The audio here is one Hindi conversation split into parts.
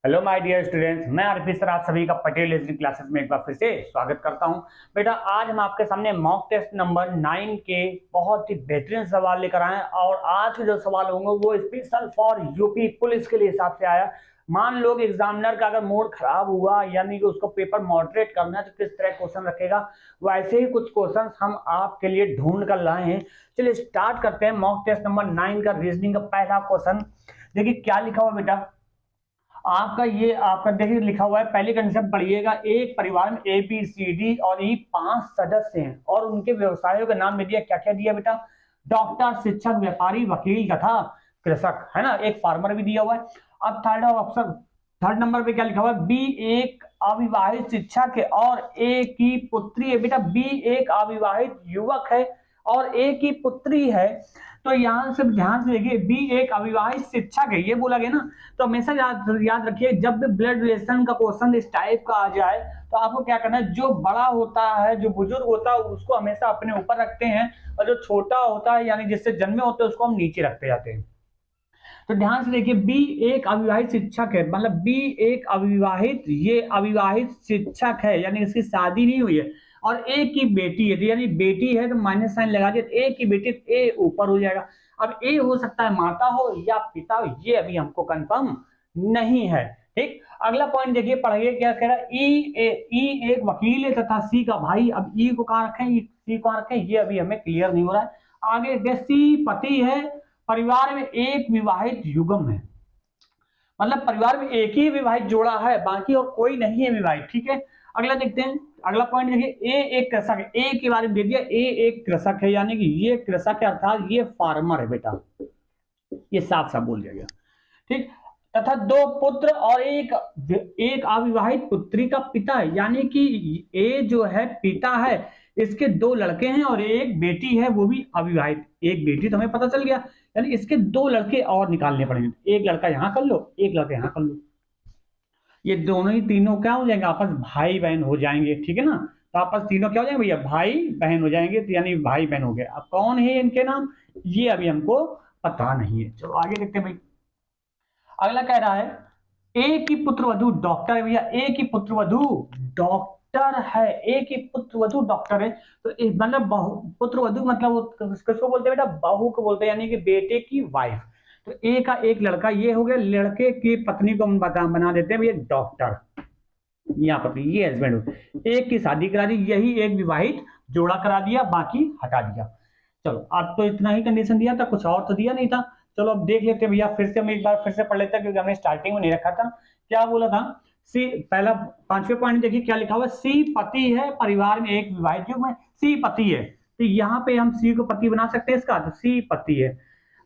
हेलो माय डियर स्टूडेंट्स, मैं आरपी सर आप सभी का पटेल रीजनिंग क्लासेस में एक बार फिर से स्वागत करता हूं। बेटा आज हम आपके सामने मॉक टेस्ट नंबर 9 के बहुत ही बेहतरीन सवाल लेकर आए हैं और आज के जो सवाल होंगे वो स्पेशल फॉर यूपी पुलिस के लिए हिसाब से आया। मान लो कि एग्जामिनर का अगर मूड खराब हुआ यानी कि उसको पेपर मॉडरेट करना है तो किस तरह क्वेश्चन रखेगा, वैसे ही कुछ क्वेश्चन हम आपके लिए ढूंढ कर लाए हैं। चलिए स्टार्ट करते हैं मॉक टेस्ट नंबर 9 का रीजनिंग का पहला क्वेश्चन। देखिए क्या लिखा हुआ बेटा, आपका देखिए लिखा हुआ है, पहली कंडीशन पढ़िएगा। एक परिवार में ए बी सी डी और ई 5 सदस्य हैं और उनके व्यवसायों का नाम दिया, क्या क्या दिया बेटा? डॉक्टर, शिक्षक, व्यापारी, वकील तथा कृषक, है ना। एक फार्मर भी दिया हुआ है। अब थर्ड ऑप्शन, थर्ड नंबर पे क्या लिखा हुआ है? बी एक अविवाहित शिक्षक है और ए की पुत्री है। बेटा बी एक अविवाहित युवक है और ए की पुत्री है, तो यहां से ध्यान से देखिए, बी एक अविवाहित शिक्षक है ये बोला गया ना। तो हमेशा याद रखिए, जब भी ब्लड रिलेशन का क्वेश्चन इस टाइप का आ जाए तो आपको क्या करना है, जो बड़ा होता है, जो बुजुर्ग होता है उसको हमेशा अपने ऊपर रखते हैं और जो छोटा होता है यानी जिससे जन्मे होते हैं उसको हम नीचे रखते जाते हैं। तो ध्यान से देखिए, बी एक अविवाहित शिक्षक है, मतलब बी एक अविवाहित, ये अविवाहित शिक्षक है यानी इसकी शादी नहीं हुई है और ए की बेटी है, तो यानी बेटी है तो माइनस साइन लगा दिया, ए की बेटी, ए ऊपर हो जाएगा। अब ए हो सकता है माता हो या पिता हो, ये अभी हमको कंफर्म नहीं है। ठीक, अगला पॉइंट देखिए, पढ़िए क्या कह रहा है। ई एक वकील है तथा सी का भाई। अब ई को कहां रखें, सी को कहां रखें, ये अभी हमें क्लियर नहीं हो रहा है। आगे सी पति है, परिवार में एक विवाहित युगम है, मतलब परिवार में एक ही विवाहित जोड़ा है, बाकी और कोई नहीं है विवाहित। ठीक है, अगला देखते हैं। अगला पॉइंट देखिए, ए एक कृषक है, ए के बारे में दे दिया, ए एक कृषक है यानी कि ये कृषक है अर्थात ये फार्मर है बेटा, ये साफ साफ बोल दिया गया। ठीक, तथा दो पुत्र और एक एक अविवाहित पुत्री का पिता है, यानी कि ए जो है पिता है, इसके दो लड़के हैं और एक बेटी है वो भी अविवाहित। एक बेटी तो हमें पता चल गया, यानी इसके दो लड़के और निकालने पड़ेंगे। एक लड़का यहां कर लो, एक लड़का यहां कर लो, ये दोनों ही तीनों क्या हो जाएंगे, आपस भाई बहन हो जाएंगे। ठीक है ना, तो आपस तीनों क्या हो जाएंगे भैया, भाई बहन हो जाएंगे, तो यानी भाई बहन हो गए। अब कौन है इनके नाम, ये अभी हमको पता नहीं है। चलो आगे देखते हैं भाई। अगला कह रहा है, ए की पुत्रवधु डॉक्टर है भैया, ए की पुत्रवधु डॉक्टर है, ए की पुत्रवधु डॉक्टर है, तो मतलब पुत्रवधु मतलब किसको बोलते हैं बेटा, बहू को बोलते हैं, यानी कि बेटे की वाइफ। तो ए का एक लड़का, ये हो गया, लड़के की पत्नी को हम बना देते हैं भैया डॉक्टर, यहाँ पर ये हस्बैंड हो। एक की शादी करा दी, यही एक विवाहित जोड़ा करा दिया, बाकी हटा दिया। चलो अब तो इतना ही कंडीशन दिया था, कुछ और तो दिया नहीं था। चलो अब देख लेते हैं भैया, फिर से हम एक बार फिर से पढ़ लेते हैं क्योंकि हमने स्टार्टिंग में नहीं रखा था। क्या बोला था, सी पहला पांचवें पॉइंट देखिए क्या लिखा हुआ है, सी पति है, परिवार में एक विवाहित युग में सी पति है, तो यहाँ पे हम सी को पति बना सकते हैं इसका, तो सी पति है।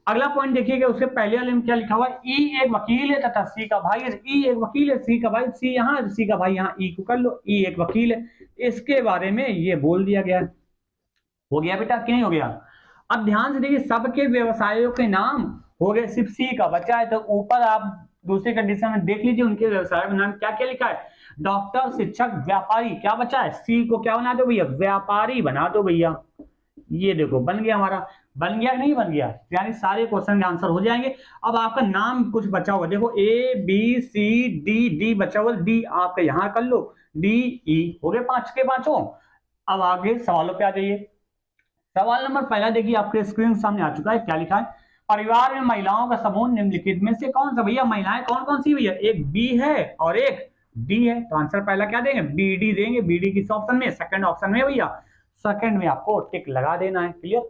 अगला पॉइंट देखिएगा, उसके पहले वाले में क्या लिखा हुआ है, ई एक वकील है तथा सी का भाई है। ई एक वकील है, सी का भाई, सी यहाँ है, सी का भाई यहाँ, ई को कर लो, ई एक वकील है, इसके बारे में ये बोल दिया गया। हो गया बेटा कि नहीं हो गया? अब ध्यान से देखिए, सबके व्यवसायों के नाम हो गए, सिर्फ सी का बचा है। तो ऊपर आप दूसरी कंडीशन में देख लीजिए, उनके व्यवसाय में नाम क्या क्या लिखा है, डॉक्टर, शिक्षक, व्यापारी। क्या बचा है, सी को क्या बना दो भैया, व्यापारी बना दो भैया। ये देखो बन गया हमारा, बन गया नहीं बन गया, यानी सारे क्वेश्चन के आंसर हो जाएंगे। अब आपका नाम कुछ बचा हुआ, देखो A B C D, D बचा हुआ, डी आपका यहां कर लो, डी ई हो गए पांच के पांचों। अब आगे सवालों पे आ जाइए। सवाल नंबर पहला देखिए, आपके स्क्रीन सामने आ चुका है, क्या लिखा है, परिवार में महिलाओं का समूह निम्नलिखित में से कौन सा, भैया महिलाएं कौन कौन सी भैया, एक बी है और एक डी है, तो आंसर पहला क्या देंगे, बी डी देंगे। बी डी किस ऑप्शन में, सेकंड ऑप्शन में भैया, सेकंड में आपको टिक लगा देना है। क्लियर।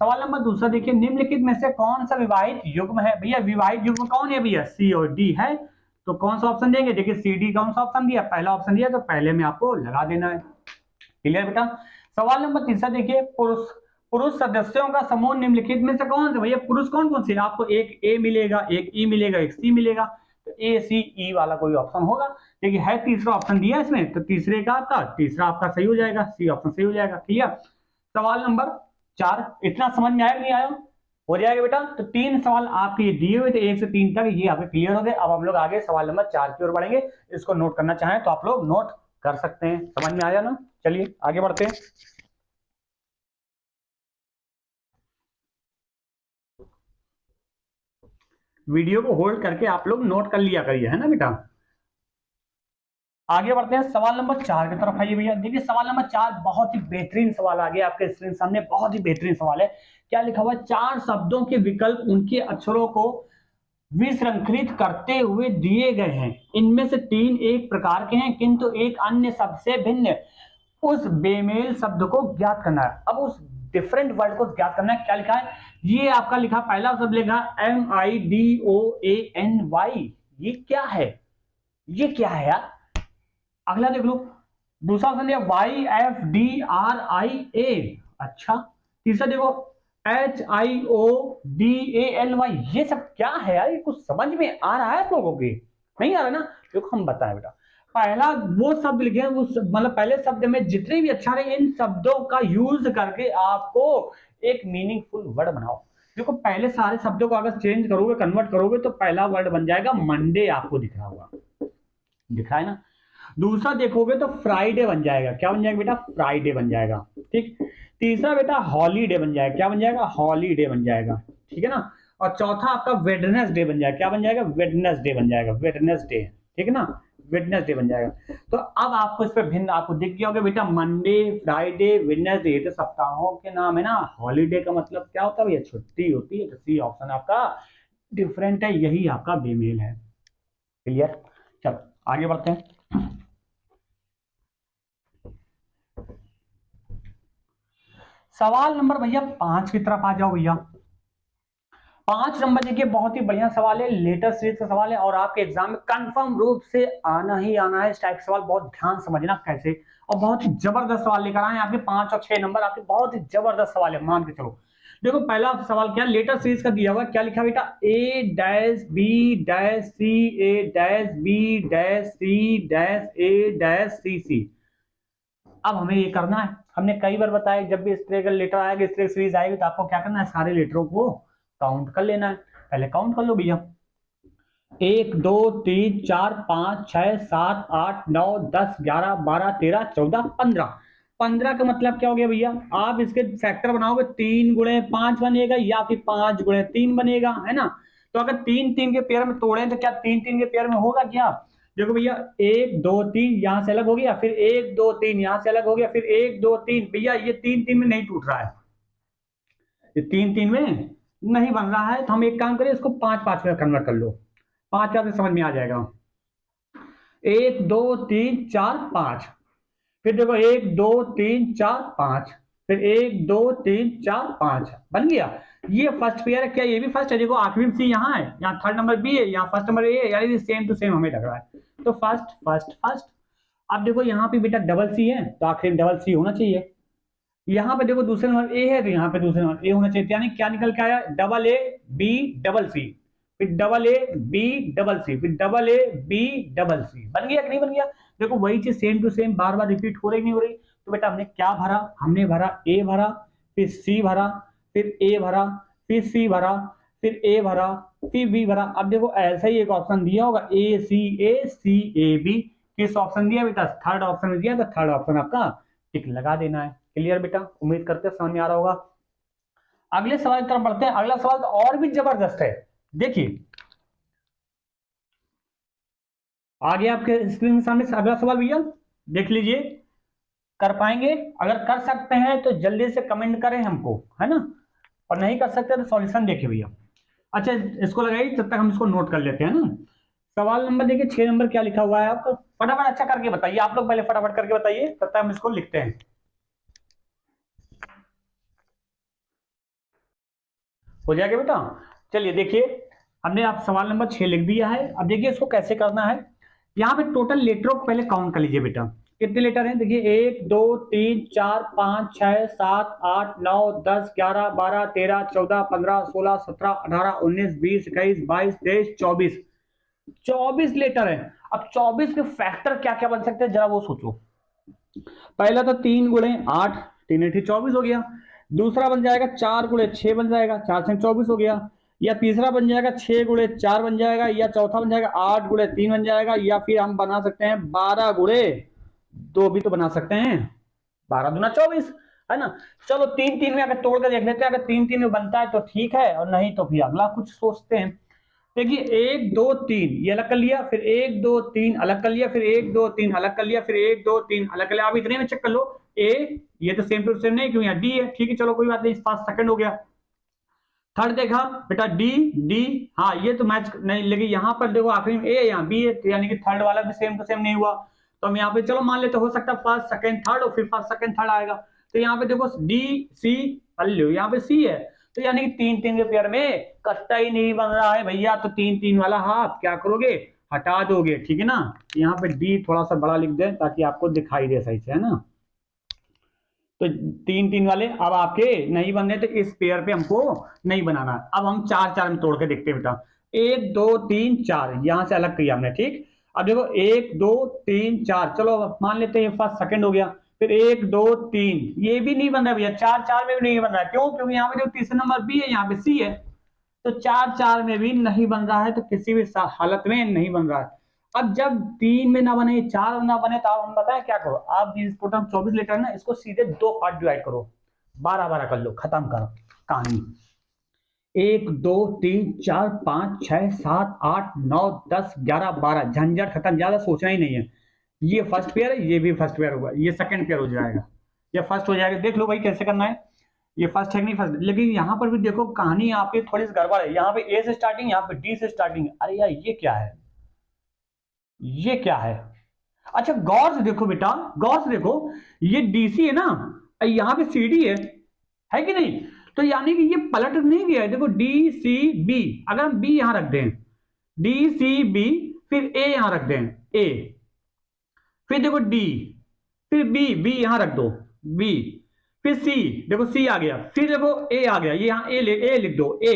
सवाल नंबर दूसरा देखिए, निम्नलिखित में से कौन सा विवाहित युग्म है, भैया विवाहित युग्म कौन है भैया, सी और डी है, तो कौन सा ऑप्शन देंगे, देखिए सी डी कौन सा ऑप्शन दिया, पहला ऑप्शन दिया, तो पहले में आपको लगा देना है। क्लियर बेटा। सवाल नंबर तीसरा देखिए, पुरुष पुरुष सदस्यों का समूह निम्नलिखित में से कौन सा, भैया पुरुष कौन कौन से, आपको एक ए मिलेगा, एक ई मिलेगा, एक सी मिलेगा, तो ए सी ई वाला कोई ऑप्शन होगा। देखिए है तीसरा ऑप्शन दिया इसमें, तो तीसरे का आपका तीसरा आपका सही हो जाएगा, सी ऑप्शन सही हो जाएगा। क्लियर। सवाल नंबर चार, इतना समझ में आया नहीं आया, हो जाएगा बेटा। तो तीन सवाल आपके ये दिए हुए थे, एक से तीन तक, ये आपके क्लियर हो गए। अब हम लोग आगे सवाल नंबर चार की ओर बढ़ेंगे, इसको नोट करना चाहें तो आप लोग नोट कर सकते हैं। समझ में आया ना, चलिए आगे बढ़ते हैं। वीडियो को होल्ड करके आप लोग नोट कर लिया करिए, है ना बेटा। आगे बढ़ते हैं सवाल नंबर 4 की तरफ। आइए भैया, देखिए सवाल नंबर 4 बहुत ही बेहतरीन सवाल आ गया आपके स्क्रीन सामने, बहुत ही बेहतरीन सवाल है। क्या लिखा हुआ है, 4 शब्दों के विकल्प उनके अक्षरों को विसंकृत करते हुए दिए गए हैं। इनमें से 3 एक प्रकार के हैं किंतु एक अन्य सबसे भिन्न। उस बेमेल शब्द को ज्ञात करना है। अब उस डिफरेंट वर्ड को ज्ञात करना है। क्या लिखा है, ये आपका लिखा, पहला शब्द लिखा MIDOANY। ये क्या है, ये क्या है यार। अगला देख लो, दूसरा ऑप्शन दिया YFDRIA। अच्छा, तीसरा देखो HIODALY। ये सब क्या है यार, ये कुछ समझ में आ रहा है आप लोगों के? नहीं आ रहा ना, देखो हम बताएं बेटा। पहला वो शब्द लिखे हैं, मतलब पहले शब्द में जितने भी अक्षर है इन शब्दों का यूज करके आपको एक मीनिंगफुल वर्ड बनाओ। देखो पहले सारे शब्दों को अगर चेंज करोगे, कन्वर्ट करोगे, तो पहला वर्ड बन जाएगा मंडे, आपको दिख रहा होगा, दिख रहा है ना। दूसरा देखोगे तो फ्राइडे बन जाएगा। क्या बन जाएगा बेटा, फ्राइडे बन जाएगा। ठीक। तीसरा बेटा हॉलीडे बन जाएगा। क्या बन जाएगा, हॉलीडे बन जाएगा। ठीक है ना। और चौथा आपका वेडनेसडे बन जाएगा। क्या बन जाएगा, वेडनेसडे बन जाएगा, वेडनेसडे। ठीक है ना, वेडनेसडे बन जाएगा। तो अब आपको इस पे भिन्न आपको दिख गया होगा बेटा, मंडे, फ्राइडे, वेडनेसडे, ये तो सप्ताहों के नाम है ना। हॉलीडे का मतलब क्या होता है भैया, छुट्टी होती है। तो सी ऑप्शन आपका डिफरेंट है, यही आपका बेमेल है। क्लियर। चलो आगे बढ़ते हैं। सवाल नंबर भैया 5 की तरफ आ जाओ भैया। 5 नंबर देखिए, बहुत ही बढ़िया सवाल है, लेटेस्ट सीरीज का सवाल है और आपके एग्जाम में कंफर्म रूप से आना ही आना है। इस टाइप का सवाल बहुत ध्यान समझना कैसे, और बहुत ही जबरदस्त सवाल लेकर आए आपके 5 और 6 नंबर आपके, बहुत ही जबरदस्त सवाल है, मान के चलो। देखो पहला सवाल क्या, लेटेस्ट सीरीज का दिया हुआ, क्या लिखा बेटा, A-B-C-A-B-C-A-C। अब हमें ये करना है, हमने कई बार बताया जब भी इस तरह का लेटर आएगा, इस तरह की सीरीज आएगी, तो आपको क्या करना है, सारे लेटरों को काउंट कर लेना है। पहले काउंट कर लो भैया, 1 2 3 4 5 6 7 8 9 10 11 12 13 14 15 का मतलब क्या हो गया भैया, आप इसके फैक्टर बनाओगे 3 × 5 बनेगा या फिर 5 × 3 बनेगा, है ना। तो अगर 3 3 के पेयर में तोड़े तो क्या 3 3 के पेयर में होगा क्या। देखो भैया 1 2 3 यहां से अलग हो गया, फिर 1 2 3 यहां से अलग हो गया, फिर 1 2 3 भैया ये 3 3 में नहीं टूट रहा है, ये 3 3 में नहीं बन रहा है। तो हम एक काम करें, इसको 5 5 में कन्वर्ट कर लो, 5 से समझ में आ जाएगा। 1 2 3 4 5, फिर देखो 1 2 3 4 5, फिर 1 2 3 4 5 बन गया। ये फर्स्ट पेयर है, क्या ये भी फर्स्ट है, देखो आखिरी में सी यहाँ है, यहाँ थर्ड नंबर बी है, यहाँ फर्स्ट नंबर ए है, यानी सेम टू सेम हमें लग रहा है। तो फर्स्ट फर्स्ट फर्स्ट। अब देखो यहाँ पे बेटा डबल सी है, तो आखिर डबल सी होना चाहिए। यहाँ पे देखो दूसरे नंबर ए है, तो यहाँ पे दूसरे नंबर ए होना चाहिए, यानी क्या निकल के आया, double A B double C, फिर double A B double C, फिर double A B double C. बन गया कि नहीं बन गया। देखो वही चीज सेम टू सेम बार बार रिपीट हो रही नहीं हो रही। तो बेटा हमने क्या भरा, हमने भरा ए भरा, फिर सी भरा, फिर ए भरा, फिर सी भरा, फिर ए भरा, फिर बी भरा। अब देखो ऐसा ही एक ऑप्शन दिया होगा, A C A C A B। किस ऑप्शन दिया बेटा, थर्ड ऑप्शन दिया, तो थर्ड ऑप्शन आपका टिक लगा देना है। क्लियर बेटा, उम्मीद करते हैं समझ में आ रहा होगा। अगले सवाल की तरफ बढ़ते हैं। अगला सवाल तो और भी जबरदस्त है, देखिए आगे आपके स्क्रीन के सामने अगला सवाल भैया देख लीजिए, कर पाएंगे, अगर कर सकते हैं तो जल्दी से कमेंट करें हमको, है ना, और नहीं कर सकते तो सॉल्यूशन देखिए भैया। अच्छा इसको लगाइए, तब तक हम इसको नोट कर लेते हैं ना। सवाल नंबर देखिए 6 नंबर क्या लिखा हुआ है, आप फटाफट अच्छा करके बताइए, आप लोग पहले फटाफट करके बताइए, तब तक हम इसको लिखते हैं। हो जाएगा बेटा। चलिए देखिए, हमने आप सवाल नंबर 6 लिख दिया है। अब देखिए इसको कैसे करना है। यहाँ पे टोटल लेटरों को पहले काउंट कर लीजिए बेटा, कितने लेटर हैं, देखिए 1 2 3 4 5 6 7 8 9 10 11 12 13 14 15 16 17 18 19 20 21 22 23 24 लेटर है। अब 24 के फैक्टर क्या क्या बन सकते हैं, जरा वो सोचो। पहला तो 3 × 8, 3 × 8 = 24 हो गया। दूसरा बन जाएगा 4 × 6 बन जाएगा, 4 × 6 = 24 हो गया। या तीसरा बन जाएगा 6 × 4 बन जाएगा, या चौथा बन जाएगा 8 × 3 बन जाएगा, या फिर हम बना सकते हैं 12 × 2 भी तो बना सकते हैं, 12 × 2 = 24, है ना। चलो 3 3 में अगर तोड़ कर देख लेते हैं, अगर 3 3 में बनता है तो ठीक है, और नहीं तो फिर अगला कुछ सोचते हैं। देखिए 1 2 3 ये अलग कर लिया, फिर 1 2 3 अलग कर लिया, फिर 1 2 3 अलग कर लिया, फिर 1 2 3 अलग कर लिया। आप इतने में चेक कर लो। ए ये तो सेम टू सेम नहीं, क्यों यहाँ डी है, ठीक है चलो कोई बात नहीं, 5 सेकंड हो गया। थर्ड देखा बेटा डी डी, हाँ ये तो मैच नहीं, लेकिन यहाँ पर देखो आखिरी में ए यहाँ बी है, तो यानी कि थर्ड वाला भी सेम टू सेम नहीं हुआ। तो हम यहाँ पे चलो मान लेते हो सकता है फर्स्ट सेकंड थर्ड और फिर फर्स्ट सेकंड थर्ड आएगा। तो यहाँ पे देखो डी सी लो, यहाँ पे सी है, तो यानी कि 3 3 के पेयर में कट्टा ही नहीं बन रहा है भैया, तो 3 3 वाला हाफ क्या करोगे, हटा दोगे, ठीक है ना। यहाँ पे डी थोड़ा सा बड़ा लिख दें ताकि आपको दिखाई दे सही से, है ना। तो 3 3 वाले अब आपके नहीं बन रहे, तो इस पेयर पे हमको नहीं बनाना। अब हम 4 4 में तोड़ के देखते हैं बेटा। 1 2 3 4 यहां से अलग किया हमने, ठीक। अब देखो 1 2 3 4, चलो मान लेते हैं फर्स्ट सेकंड हो गया। फिर 1 2 3 ये भी नहीं बन रहा भैया, 4 4 में भी नहीं बन रहा है, क्यों, क्योंकि यहाँ पे जो तीसरा नंबर बी है, यहाँ पे सी है, तो 4 4 में भी नहीं बन रहा है, तो किसी भी हालत में नहीं बन रहा है। अब जब 3 में ना बने 4 में ना बने, तो आप हम बताएं क्या करो, आप इस टोटल 24 लीटर ना, इसको सीधे 2 पार्ट डिवाइड करो, 12 12 कर लो, खत्म करो कहानी। 1 2 3 4 5 6 7 8 9 10 11 12, झंझट खत्म, ज्यादा सोचना ही नहीं है। ये फर्स्ट पेयर है, ये भी फर्स्ट पेयर होगा, ये सेकंड पेयर हो जाएगा, ये फर्स्ट हो जाएगा। देख लो भाई कैसे करना है, ये फर्स्ट है कि नहीं फर्स्ट, लेकिन यहाँ पर भी देखो कहानी आपकी थोड़ी सी गड़बड़ है। यहाँ पे ए से स्टार्टिंग, यहाँ पे डी से स्टार्टिंग, अरे यार ये क्या है, ये क्या है। अच्छा गौर से देखो बेटा, गौर से देखो, ये डीसी है ना, यहाँ पे सीडी है कि नहीं, तो यानी कि ये पलट नहीं गया है। देखो डी सी बी, अगर हम बी यहां रख दें, डी सी बी, फिर ए यहां रख दें, ए, फिर देखो डी, फिर बी, बी यहां रख दो, बी, फिर सी, देखो सी आ गया, फिर देखो ए आ गया, ये यहां ए लिख दो, ए,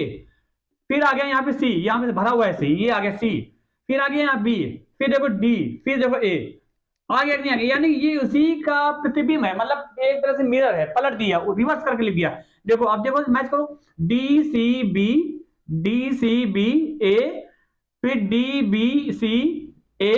फिर आ गया यहाँ पे सी, यहाँ पे भरा हुआ है सी, ये आ गया सी, फिर आ गया यहाँ बी, फिर देखो डी, फिर देखो ए, आ गया नहीं आ गया, यानी ये उसी का प्रतिबिंब है, मतलब एक तरह से मिरर है, पलट दिया, रिवर्स करके लिख दिया। देखो अब देखो मैच करो, D C B, D C B A, फिर डी बी सी ए,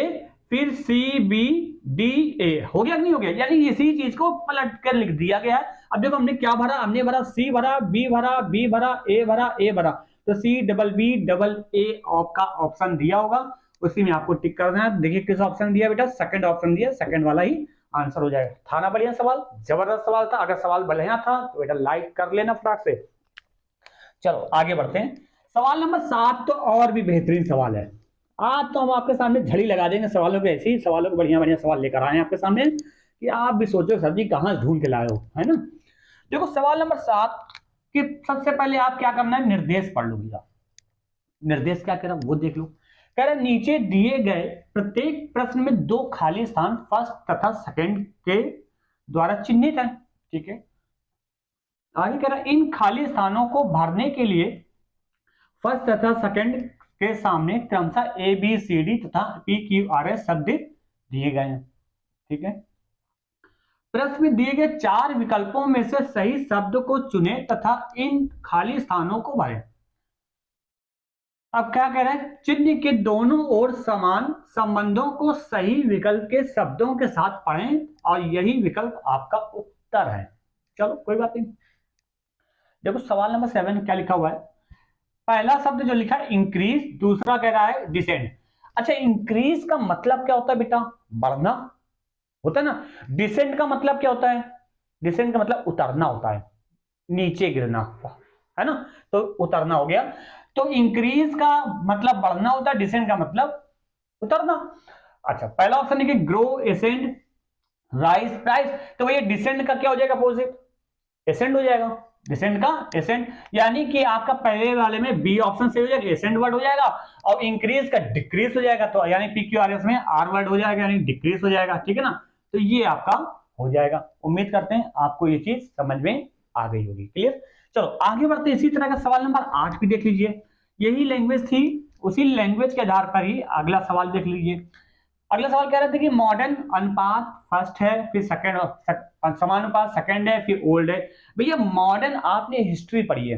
फिर सी बी डी ए, हो गया नहीं हो गया, यानी इसी चीज को पलट कर लिख दिया गया है। अब देखो हमने क्या भरा, हमने भरा सी भरा, बी भरा, बी भरा, ए भरा, ए भरा, तो C double B double A का ऑप्शन दिया होगा, उसी में आपको टिक कर देना है। देखिए किस ऑप्शन दिया बेटा, सेकंड ऑप्शन दिया, सेकंड वाला ही आंसर हो जाएगा। था ना बढ़िया सवाल, जबरदस्त सवाल था। अगर सवाल बढ़िया था तो बेटा लाइक कर लेना फटाक से। चलो आगे बढ़ते हैं, सवाल नंबर 7 तो और भी बेहतरीन सवाल है। आज तो हम आपके सामने झड़ी लगा देंगे सवालों के, ऐसे ही सवालों के बढ़िया बढ़िया सवाल लेकर आए हैं आपके सामने कि आप भी सोचो सर जी कहां ढूंढ के लाए हो, है ना। देखो सवाल नंबर 7 कि सबसे पहले आप क्या करना है, निर्देश पढ़ लो भैया। निर्देश क्या कह रहा है वो देख लो। कह रहा है नीचे दिए गए प्रत्येक प्रश्न में 2 खाली स्थान फर्स्ट तथा सेकंड के द्वारा चिन्हित है, ठीक है। आगे कह रहा है इन खाली स्थानों को भरने के लिए फर्स्ट तथा सेकंड के सामने क्रमशः ए बी सी डी तथा पी क्यू आर एस शब्द दिए गए हैं, ठीक है। प्रश्न में दिए गए 4 विकल्पों में से सही शब्द को चुने तथा इन खाली स्थानों को भरें। अब क्या कह रहे हैं, चिन्ह के दोनों ओर समान संबंधों को सही विकल्प के शब्दों के साथ पढ़ें और यही विकल्प आपका उत्तर है। चलो कोई बात नहीं। देखो सवाल नंबर 7 क्या लिखा हुआ है, पहला शब्द जो लिखा है इंक्रीज, दूसरा कह रहा है डिसेंड। अच्छा इंक्रीज का मतलब क्या होता है बेटा, बढ़ना होता है ना। डिसेंड का मतलब क्या होता है, डिसेंड का मतलब उतरना होता है, नीचे गिरना, है ना, तो उतरना हो गया। तो इंक्रीज का मतलब बढ़ना होता है, डिसेंड का मतलब उतरना। अच्छा पहला ऑप्शन है कि ग्रो, एसेंड, राइज, प्राइस, तो भैया डिसेंड का क्या हो जाएगा अपोजिट, एसेंड हो जाएगा, डिसेंड का एसेंड, यानी कि आपका पहले वाले में बी ऑप्शन से हो जाएगा, एसेंड वर्ड हो जाएगा, और इंक्रीज का डिक्रीज हो जाएगा, तो यानी पी क्यू आर एस में आर वर्ड हो जाएगा, यानी डिक्रीज हो जाएगा, ठीक है ना। तो ये आपका हो जाएगा। उम्मीद करते हैं आपको ये चीज समझ में आ गई होगी, क्लियर। चलो आगे बढ़ते हैं, इसी तरह का सवाल नंबर 8 भी देख लीजिए, यही लैंग्वेज थी, उसी लैंग्वेज के आधार पर ही अगला सवाल देख लीजिए। अगला सवाल कह रहे थे कि मॉडर्न अनुपात फर्स्ट है, फिर सेकंड समानुपात सेकंड है, फिर ओल्ड है। भैया मॉडर्न आपने हिस्ट्री पढ़ी है,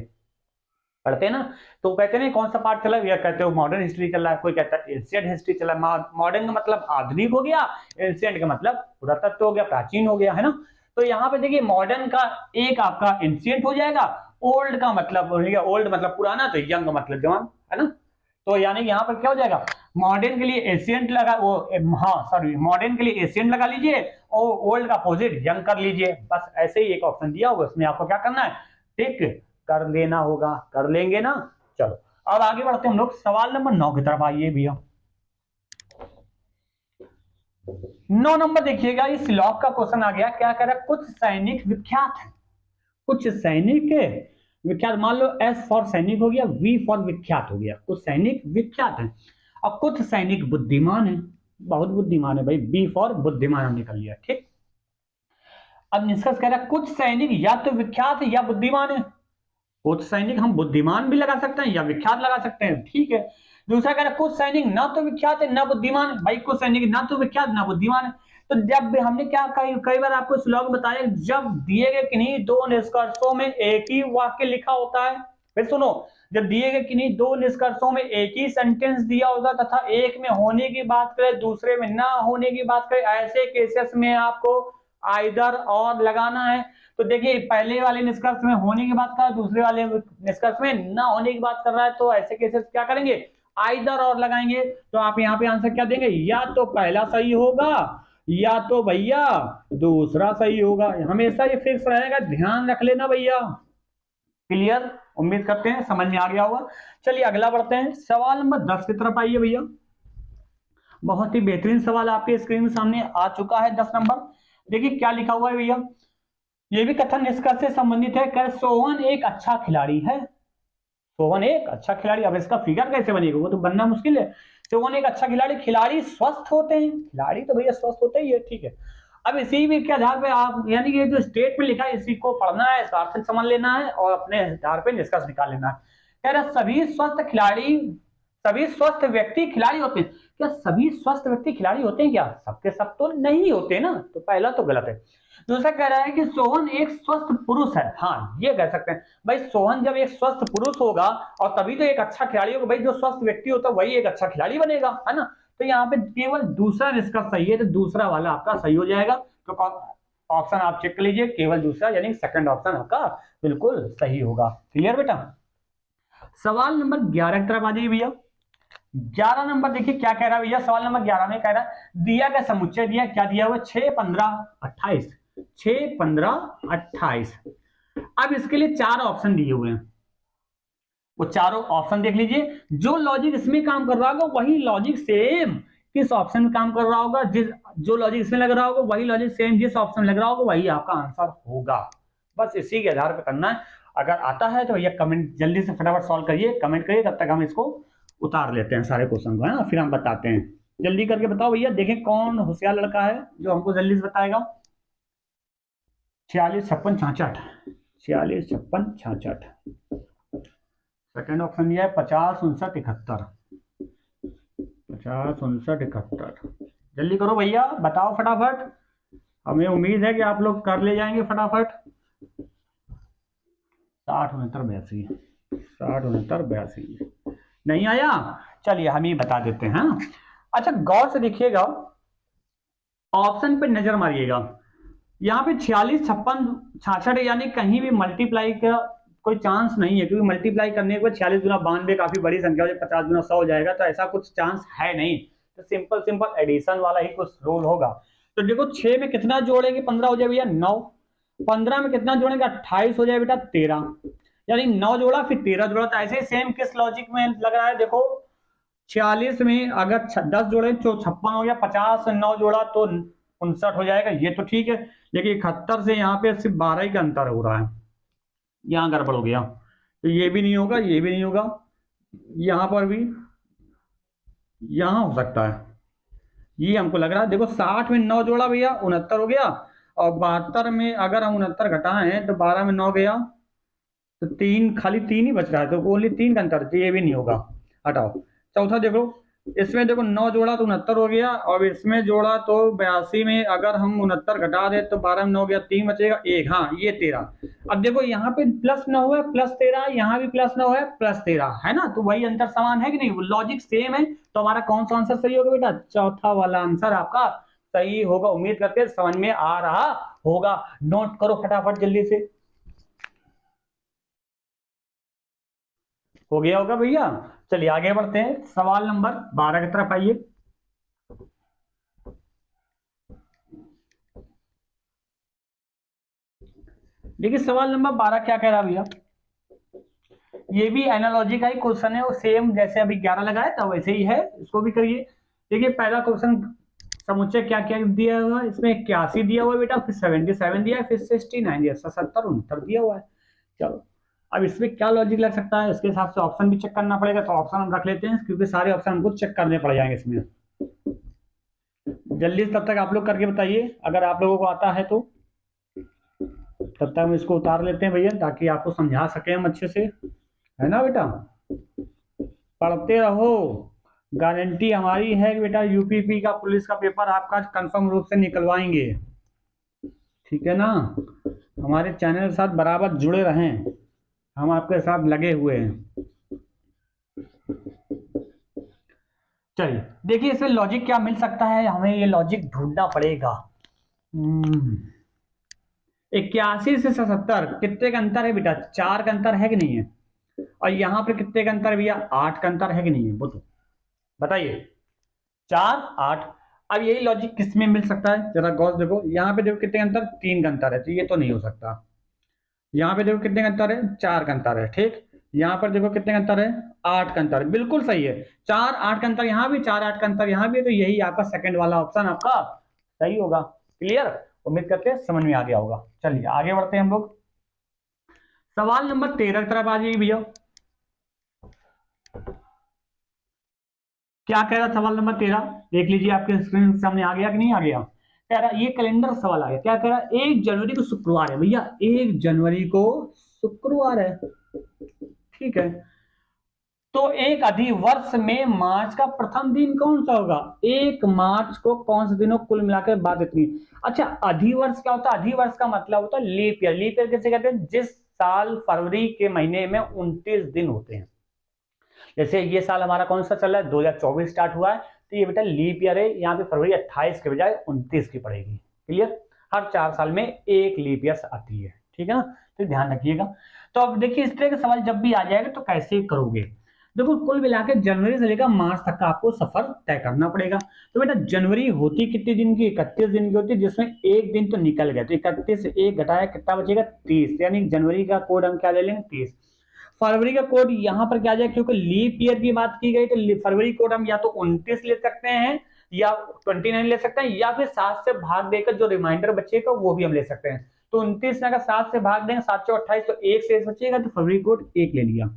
पढ़ते हैं ना, तो कहते हैं कौन सा पार्ट चला है, कहते हो मॉडर्न हिस्ट्री चल रहा है, कोई कहता है एंशिएंट हिस्ट्री चला है। मॉडर्न का मतलब आधुनिक हो गया, एंशिएंट का मतलब पुरातत्व हो गया, प्राचीन हो गया, है ना। तो यहाँ पे देखिए मॉडर्न का एक आपका एंशिएंट हो जाएगा, ओल्ड का मतलब हो गया, ओल्ड मतलब पुराना, तो यंग मतलब जवान, है ना। तो यानी यहाँ पर क्या हो जाएगा, मॉडर्न के लिए एशियंट लगा वो, हाँ सॉरी, मॉडर्न के लिए एशियंट लगा लीजिए और ओल्ड का अपोजिट यंग कर लीजिए। बस ऐसे ही एक ऑप्शन दिया होगा, उसमें आपको क्या करना है, टिक कर लेना होगा। कर लेंगे ना। चलो अब आगे बढ़ते हैं हम लोग सवाल नंबर 9 की तरफ। आइए भैया 9 नंबर देखिएगा, इस लॉक का क्वेश्चन आ गया। क्या कह रहा है, कुछ सैनिक विख्यात है, कुछ सैनिक विख्यात, मान लो एस फॉर सैनिक हो गया, वी फॉर विख्यात हो गया, कुछ सैनिक विख्यात है और कुछ सैनिक बुद्धिमान है, बहुत बुद्धिमान है भाई, बी फॉर बुद्धिमान हम निकल लिया। ठीक, अब निष्कर्ष कह रहा है कुछ सैनिक या तो विख्यात है या बुद्धिमान है। कुछ सैनिक हम बुद्धिमान भी लगा सकते हैं या विख्यात लगा सकते हैं, ठीक है। दूसरा कह रहा है कुछ सैनिक ना तो विख्यात है ना बुद्धिमान है, भाई कुछ सैनिक ना तो विख्यात ना बुद्धिमान है। तो जब भी हमने क्या कई बार आपको श्लोक बताया, जब दिए गए किन्हीं दो निष्कर्षों में एक ही वाक्य लिखा होता है, फिर सुनो, जब दिए गए किन्हीं दो निष्कर्षों में एक ही सेंटेंस दिया होगा तथा एक में होने की बात करें दूसरे में ना होने की बात करें, ऐसे केसेस में आपको आइदर और लगाना है। तो देखिए पहले वाले निष्कर्ष में होने की बात कर रहा है, दूसरे वाले निष्कर्ष में ना होने की बात कर रहा है, तो ऐसे केसेस क्या करेंगे, आइदर और लगाएंगे। तो आप यहाँ पे आंसर क्या देंगे, या तो पहला सही होगा या तो भैया दूसरा सही होगा। हमेशा ये फिक्स रहेगा, ध्यान रख लेना भैया। क्लियर, उम्मीद करते हैं समझ में आ गया होगा। चलिए अगला बढ़ते हैं, सवाल नंबर 10 की तरफ आइए भैया। बहुत ही बेहतरीन सवाल आपके स्क्रीन सामने आ चुका है। 10 नंबर देखिए क्या लिखा हुआ है भैया, ये भी कथन निष्कर्ष से संबंधित है। कर सोहन एक अच्छा खिलाड़ी है, सोहन एक अच्छा खिलाड़ी, अब इसका फिगर कैसे बनेगा, वो तो बनना मुश्किल है। सोहन एक अच्छा खिलाड़ी, खिलाड़ी स्वस्थ होते हैं, खिलाड़ी तो भैया स्वस्थ होते ही है, ठीक है। अब इसी भी के आधार पे आप, यानी कि ये जो स्टेट में लिखा है इसी को पढ़ना है, सार्थक समझ लेना है और अपने आधार पे निष्कर्ष निकाल लेना है। कह रहा सभी स्वस्थ खिलाड़ी, सभी स्वस्थ व्यक्ति खिलाड़ी होते हैं। क्या सभी स्वस्थ व्यक्ति खिलाड़ी होते हैं क्या, सबके सब तो नहीं होते ना, तो पहला तो गलत है। दूसरा कह रहा है कि सोहन एक स्वस्थ पुरुष है, हाँ ये कह सकते हैं भाई, सोहन जब एक स्वस्थ पुरुष होगा और तभी तो एक अच्छा खिलाड़ी होगा भाई, जो स्वस्थ व्यक्ति होता है वही एक अच्छा खिलाड़ी बनेगा, है ना। तो यहाँ पे केवल दूसरा निष्कर्ष सही है, तो दूसरा वाला आपका सही हो जाएगा। तो ऑप्शन आप चेक कर लीजिए, केवल दूसरा यानी सेकंड ऑप्शन आपका बिल्कुल सही होगा। क्लियर बेटा। सवाल नंबर 11 की तरफ आ जाइए भैया। 11 नंबर देखिए क्या कह रहा है भैया, सवाल नंबर 11 में कह रहा है दिया गया समुच्चय दिया, क्या दिया हुआ, 6 15 28, 6 15 28। अब इसके लिए 4 ऑप्शन दिए हुए हैं, वो चारों ऑप्शन देख लीजिए। जो लॉजिक इसमें काम कर रहा होगा वही लॉजिक सेम किस ऑप्शन में काम कर रहा होगा, जिस जो लॉजिक इसमें लग रहा होगा वही लॉजिक सेम जिस ऑप्शन में लग रहा होगा वही आपका आंसर होगा। बस इसी के आधार पर करना है। अगर आता है तो भैया कमेंट जल्दी से फटाफट सॉल्व करिए, कमेंट करिए, तब तक हम इसको उतार लेते हैं सारे क्वेश्चन को, है ना, फिर हम बताते हैं। जल्दी करके बताओ भैया, देखें कौन होशियार लड़का है जो हमको जल्दी से बताएगा। 46 56 66, 46 56 66। सेकेंड ऑप्शन दिया है 50 59 71, 50 59 71। जल्दी करो भैया, बताओ फटाफट, हमें उम्मीद है कि आप लोग कर ले जाएंगे फटाफट। 60 69 82, 60 69 82 नहीं आया, चलिए हम ही बता देते हैं। अच्छा गौर से देखिएगा, ऑप्शन पे नजर मारिएगा, यहाँ पे 46 56 66 यानी कहीं भी मल्टीप्लाई का कोई चांस नहीं है, क्योंकि मल्टीप्लाई करने के बाद 46 गुना 92 काफी बड़ी संख्या हो जाए, 50 गुना 100 हो जाएगा, तो ऐसा कुछ चांस है नहीं। तो सिंपल सिंपल एडिशन वाला ही कुछ रूल होगा। तो देखो 6 में कितना जोड़ेंगे 15 हो जाए भैया 9, 15 में कितना जोड़ेंगे 28 हो जाए बेटा 13, यानी 9 जोड़ा फिर 13 जोड़ा। तो ऐसे सेम किस लॉजिक में लग रहा है, देखो 46 में अगर 10 जोड़े तो 56 हो गया, 50 से 9 जोड़ा तो 59 हो जाएगा, ये तो ठीक है। लेकिन 71 से यहाँ पे सिर्फ 12 ही का अंतर हो रहा है, यहाँ गड़बड़ हो गया, तो ये भी नहीं होगा, ये भी नहीं होगा, यहाँ पर भी, यहाँ हो सकता है, ये हमको लग रहा है। देखो 60 में 9 जोड़ा भैया 69 हो गया, और 72 में अगर हम 69 घटाएं तो 12 में 9 गया तो 3, खाली 3 ही बच रहा है, तो ओनली 3 का अंतर, तो ये भी नहीं होगा, हटाओ। चौथा देखो, इसमें देखो 9 जोड़ा तो 69 हो गया, और इसमें जोड़ा तो 82 में अगर हम 69 घटा दे तो 12 में 9 गया, 3 बचेगा 1, हाँ ये 13। अब देखो यहाँ पे प्लस 9 है प्लस 13, यहाँ भी प्लस 9 है प्लस 13, है ना, तो वही अंतर समान है कि नहीं, लॉजिक सेम है। तो हमारा कौन सा आंसर सही होगा बेटा, चौथा वाला आंसर आपका सही होगा। उम्मीद करते समझ में आ रहा होगा, नोट करो फटाफट जल्दी से, हो गया होगा भैया। चलिए आगे बढ़ते हैं, सवाल नंबर 12 की तरफ आइए। देखिए सवाल नंबर 12 क्या कह रहा भैया, ये भी एनालॉजी का ही क्वेश्चन है, वो सेम जैसे अभी 11 लगाया था वैसे ही है, इसको भी करिए। देखिए पहला क्वेश्चन समुच्चय क्या क्या दिया हुआ है, इसमें 81 दिया हुआ है बेटा, फिर 77 दिया है, फिर 69 दिया, 77 69 दिया हुआ है। चलो अब इसमें क्या लॉजिक लग सकता है, इसके हिसाब से ऑप्शन भी चेक करना पड़ेगा, तो ऑप्शन हम रख लेते हैं क्योंकि सारे ऑप्शन हमको चेक करने पड़ जाएंगे इसमें। जल्दी तब तक आप लोग करके बताइए अगर आप लोगों को आता है तो, तब तक हम इसको उतार लेते हैं भैया ताकि आपको समझा सके हम अच्छे से, है ना बेटा। पढ़ते रहो, गारंटी हमारी है कि बेटा यूपीपी का पुलिस का पेपर आपका कंफर्म रूप से निकलवाएंगे, ठीक है ना। हमारे चैनल के साथ बराबर जुड़े रहें, हम आपके साथ लगे हुए हैं। चलिए देखिए इसमें लॉजिक क्या मिल सकता है, हमें ये लॉजिक ढूंढना पड़ेगा। 81 से 77 कितने का अंतर है बेटा, 4 का अंतर है कि नहीं है, और यहां पर कितने का अंतर है भैया, 8 का अंतर है कि नहीं है, वो तो बताइए। 4 8, अब यही लॉजिक किस में मिल सकता है, जरा गौर देखो, यहाँ पे देखो कितने का अंतर, 3 का अंतर है, तो ये तो नहीं हो सकता। यहाँ पे देखो कितने का अंतर है, 4 का अंतर है, ठीक। यहाँ पर देखो कितने का अंतर है, 8 का अंतर, बिल्कुल सही है। 4 8 का अंतर यहाँ भी, 4 8 का अंतर यहाँ भी, तो यही आपका सेकंड वाला ऑप्शन आपका सही होगा। क्लियर, उम्मीद करते हैं समझ में आ गया होगा। चलिए आगे बढ़ते हैं हम लोग, सवाल नंबर 13 की तरफ आ जाइए भैया। क्या कह रहा सवाल नंबर 13, देख लीजिए आपके स्क्रीन के सामने आ गया कि नहीं आ गया। कह रहा ये कैलेंडर सवाल आ गया, क्या कह रहा, 1 जनवरी को शुक्रवार है भैया, 1 जनवरी को शुक्रवार है, ठीक है। तो एक अधिवर्ष में मार्च का प्रथम दिन कौन सा होगा, 1 मार्च को कौन से दिनों कुल मिलाकर बात इतनी। अच्छा अधिवर्ष क्या होता है, अधिवर्ष का मतलब होता है लीप ईयर। लीप ईयर कैसे कहते हैं, जिस साल फरवरी के महीने में 29 दिन होते हैं। जैसे ये साल हमारा कौन सा चल रहा है, 2024 स्टार्ट हुआ है, तो ये बेटा लीप ईयर है, यहाँ पे फरवरी 28 के बजाय 29 की पड़ेगी। क्लियर, हर 4 साल में एक लीप ईयर आती है, ठीक है ना, तो ध्यान रखिएगा। तो अब देखिए इस तरह के सवाल जब भी आ जाएगा तो कैसे करोगे, देखो कुल मिलाकर जनवरी से लेकर मार्च तक का आपको सफर तय करना पड़ेगा। तो बेटा जनवरी होती कितने दिन की, 31 दिन की होती है, जिसमें एक दिन तो निकल गया, तो 31 से 1 घटाया कितना बचेगा, 30, यानी जनवरी का कोड हम क्या ले लेंगे, 30। फरवरी का कोड यहां पर क्या जाए, क्योंकि लीप ईयर की बात की गई, तो फरवरी कोड हम या तो 29 ले सकते हैं, या 29 ले सकते हैं, या फिर 7 से भाग देकर जो रिमाइंडर बचेगा वो भी हम ले सकते हैं। तो 29 में अगर 7 से भाग देंगे, 7 से 28, तो 1 शेष बचेगा, तो फरवरी कोड 1 ले लिया।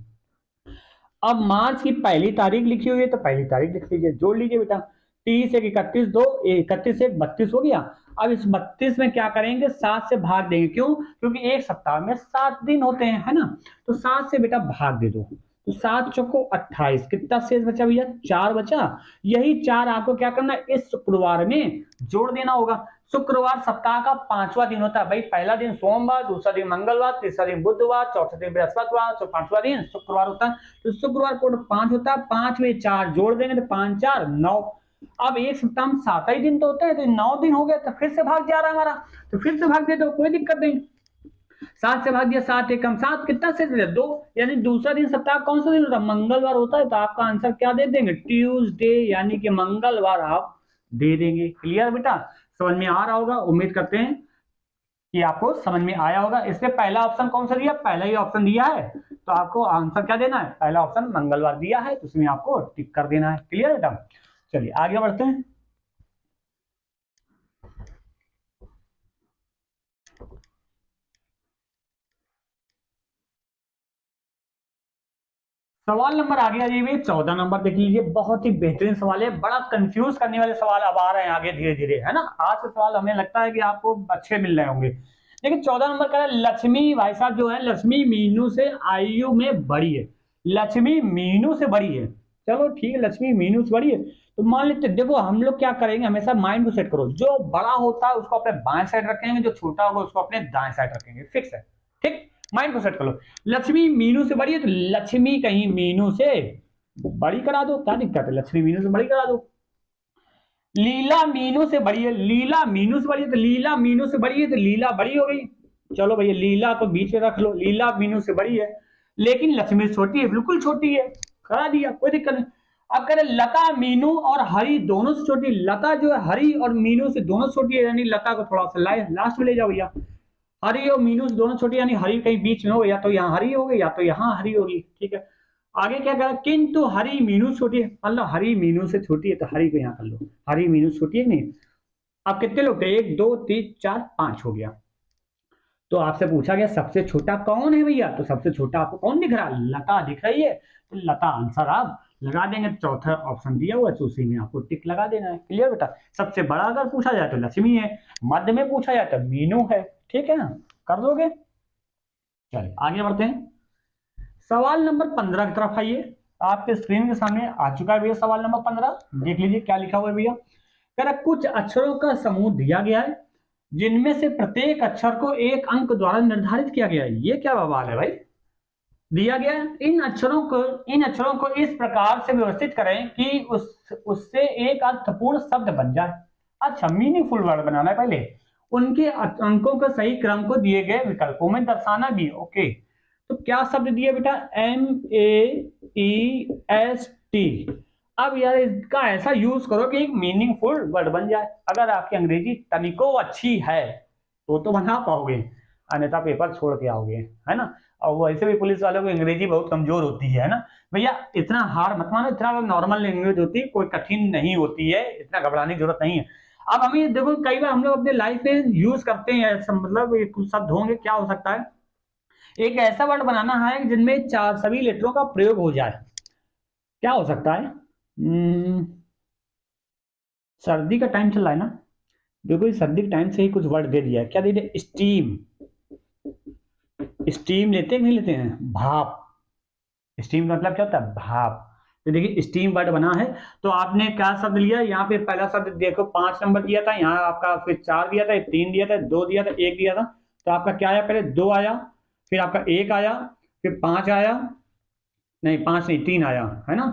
अब मार्च की पहली तारीख लिखी हुई है, तो पहली तारीख लिख लीजिए, जोड़ लीजिए बेटा, 30 1 31 2 31 1 32 हो गया। अब इस 32 में क्या करेंगे, 7 से भाग देंगे, क्यों, क्योंकि एक सप्ताह में 7 दिन होते हैं, है ना, तो 7 से बेटा भाग दे दो, तो 7 चौको 28, कितना शेष बचा भैया, 4 बचा। यही 4 आपको क्या करना है, इस शुक्रवार में जोड़ देना होगा। शुक्रवार सप्ताह का 5वां दिन होता है भाई, पहला दिन सोमवार, दूसरा दिन मंगलवार, तीसरा दिन बुधवार, चौथा दिन बृहस्पतिवार, तो 5वां दिन शुक्रवार होता है। तो शुक्रवार कोड 5 होता है, 5 में 4 जोड़ देंगे तो 5 4 9। अब एक सप्ताह में 7 ही दिन तो होता है, तो 9 दिन हो गया, तो फिर से भाग जा रहा है हमारा, तो फिर से भाग दे दो, कोई दिक्कत नहीं। 7 से भाग दिया, 7 एकम 7, कितना से 2, यानी दूसरा दिन सप्ताह कौन सा दिन होता है, मंगलवार होता है, तो आपका आंसर क्या दे देंगे, ट्यूसडे, यानी कि मंगलवार आप दे देंगे। क्लियर बेटा, समझ में आ रहा होगा, उम्मीद करते हैं कि आपको समझ में आया होगा। इससे पहला ऑप्शन कौन सा दिया, पहला ही ऑप्शन दिया है, तो आपको आंसर क्या देना है, पहला ऑप्शन मंगलवार दिया है, तो उसमें आपको टिक कर देना है। क्लियर बेटा, चलिए आगे बढ़ते हैं। सवाल नंबर आगे आ जाइए, 14 नंबर देख लीजिए, बहुत ही बेहतरीन सवाल है, बड़ा कंफ्यूज करने वाले सवाल अब आ रहे हैं आगे धीरे धीरे, है ना। आज के सवाल हमें लगता है कि आपको अच्छे मिल रहे होंगे। देखिए 14 नंबर का है, लक्ष्मी भाई साहब जो है, लक्ष्मी मीनू से आयु में बड़ी है, लक्ष्मी मीनू से बड़ी है, चलो ठीक है, लक्ष्मी मीनू से बड़ी है, तो मान लेते, देखो हम लोग क्या करेंगे, हमेशा माइंड को सेट करो, जो बड़ा होता है उसको अपने बाएं साइड रखेंगे, जो छोटा होगा उसको अपने दाएं साइड रखेंगे, फिक्स है, ठीक, माइंड को सेट कर लो। लक्ष्मी मीनू से बड़ी है, तो लक्ष्मी कहीं मीनू से बड़ी करा दो, क्या दिक्कत है, लक्ष्मी मीनू से बड़ी करा दो। लीला मीनू से बड़ी है, लीला मीनू से बड़ी है, तो लीला मीनू से बड़ी है, तो लीला बड़ी हो गई, चलो भैया लीला को बीच में रख लो, लीला मीनू से बड़ी है, लेकिन लक्ष्मी छोटी है, बिल्कुल छोटी है, करा दिया, कोई दिक्कत नहीं। अब कह रहे लता मीनू और हरी दोनों से छोटी, लता जो है हरी और मीनू से दोनों छोटी है, यानी लता को थोड़ा सा लास्ट में ले जाओ भैया। हरी और मीनू से दोनों छोटी, यानी हरी कहीं बीच में हो, या तो यहाँ हरी होगी या तो यहाँ हरी होगी, ठीक है। आगे क्या कह रहा है, किंतु हरी मीनू छोटी है, मतलब हरी मीनू से छोटी है तो हरी को यहाँ कर लो, हरी मीनू छोटी है नहीं। अब कितने लोग थे, 1 2 3 4 5 हो गया। तो आपसे पूछा गया सबसे छोटा कौन है भैया, तो सबसे छोटा आपको कौन दिख रहा है, लता दिख रही है, तो लता आंसर आप लगा देंगे। चौथा ऑप्शन दिया हुआ है तो उसी में आपको टिक लगा देना है। क्लियर बेटा। सबसे बड़ा अगर पूछा जाए तो लक्ष्मी है, मध्य में पूछा जाए तो मीनू है, ठीक है ना, कर दोगे। चलिए आगे बढ़ते हैं, सवाल नंबर 15 की तरफ आइए। आपके स्क्रीन के सामने आ चुका है भैया सवाल नंबर 15, देख लीजिए क्या लिखा हुआ है भैया। कह रहा कुछ अक्षरों का समूह दिया गया है जिनमें से प्रत्येक अक्षर को एक अंक द्वारा निर्धारित किया गया है। ये क्या बवाल है भाई, दिया गया इन अक्षरों को इस प्रकार से व्यवस्थित करें कि उससे एक अर्थपूर्ण शब्द बन जाए। अच्छा, मीनिंगफुल वर्ड बनाना है पहले, उनके अंकों के सही क्रम को दिए गए विकल्पों में दर्शाना भी। ओके, तो क्या शब्द दिया बेटा, MAEST। अब यार इसका ऐसा यूज करो कि एक मीनिंगफुल वर्ड बन जाए। अगर आपकी अंग्रेजी तनिको अच्छी है तो बना पाओगे, अन्यथा पेपर छोड़ के आओगे, है ना। और वैसे भी पुलिस वालों की अंग्रेजी बहुत कमजोर होती है ना भैया, इतना हार मत मानो, इतना नॉर्मल लैंग्वेज होती है, कोई कठिन नहीं होती है, इतना घबराने की जरूरत नहीं है। अब हमें देखो कई बार हम लोग अपने लाइफ में यूज करते हैं, मतलब कुछ शब्द होंगे, क्या हो सकता है, एक ऐसा वर्ड बनाना है जिनमें चार सभी लेटरों का प्रयोग हो जाए। क्या हो सकता है, सर्दी का टाइम चल रहा है ना, देखो सर्दी के टाइम से ही कुछ वर्ड दे दिया है। क्या दे दिया, स्टीम। स्टीम लेते नहीं लेते हैं, भाप। स्टीम का मतलब क्या होता है, भाप। तो देखिए स्टीम वर्ड बना है, तो आपने क्या शब्द लिया, यहाँ पे पहला शब्द देखो 5 नंबर दिया था, यहाँ आपका फिर 4 दिया था, 3 दिया था, 2 दिया था, 1 दिया था, तो आपका क्या आया, पहले 2 आया, फिर आपका 1 आया, फिर 5 आया, नहीं 5 नहीं 3 आया, है ना,